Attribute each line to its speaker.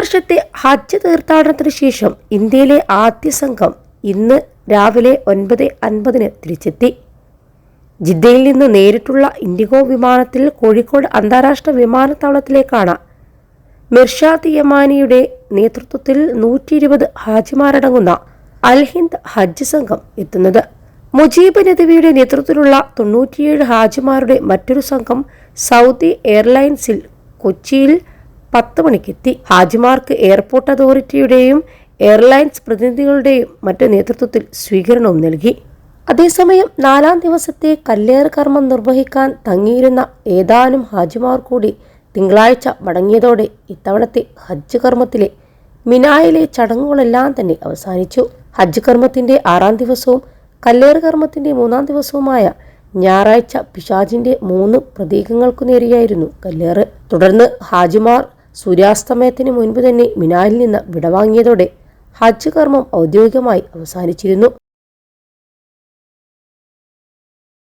Speaker 1: വർഷത്തെ ഹജ്ജ് തീർത്ഥാടനത്തിന് ശേഷം ഇന്ത്യയിലെ ആദ്യ സംഘം ഇന്ന് രാവിലെ 9:50 തിരിച്ചെത്തി. ജിദ്ദയിൽ നിന്ന് നേരിട്ടുള്ള ഇൻഡിഗോ വിമാനത്തിൽ കോഴിക്കോട് അന്താരാഷ്ട്ര വിമാനത്താവളത്തിലേക്കാണ് മിർഷാദ് യമാനിയുടെ നേതൃത്വത്തിൽ 120 ഹാജിമാരടങ്ങുന്ന അൽ ഹിന്ദ് ഹജ്ജ് സംഘം എത്തുന്നത്. മുജീബ് നദവിയുടെ നേതൃത്വത്തിലുള്ള 97 ഹാജിമാരുടെ മറ്റൊരു സംഘം സൗദി എയർലൈൻസിൽ കൊച്ചിയിൽ 10 മണിക്കെത്തി. ഹാജിമാർക്ക് എയർപോർട്ട് അതോറിറ്റിയുടെയും എയർലൈൻസ് പ്രതിനിധികളുടെയും മറ്റ് നേതൃത്വത്തിൽ സ്വീകരണവും നൽകി. അതേസമയം 4ാം ദിവസത്തെ കല്ലേറ് കർമ്മം നിർവഹിക്കാൻ തങ്ങിയിരുന്ന ഏതാനും ഹാജിമാർ കൂടി തിങ്കളാഴ്ച മടങ്ങിയതോടെ ഇത്തവണത്തെ ഹജ്ജ് കർമ്മത്തിലെ മിനായിലെ ചടങ്ങുകളെല്ലാം തന്നെ അവസാനിച്ചു. ഹജ്ജ് കർമ്മത്തിന്റെ 6ാം ദിവസവും കല്ലേറ് കർമ്മത്തിന്റെ 3ാം ദിവസവുമായ ഞായറാഴ്ച പിശാചിന്റെ 3 പ്രതീകങ്ങൾക്കു നേരെയായിരുന്നു കല്ലേറ്. തുടർന്ന് ഹാജിമാർ സൂര്യാസ്തമയത്തിന് മുൻപ് തന്നെ മിനായിൽ നിന്ന് വിടവാങ്ങിയതോടെ ഹജ്ജ് കർമ്മം ഔദ്യോഗികമായി അവസാനിച്ചിരുന്നു.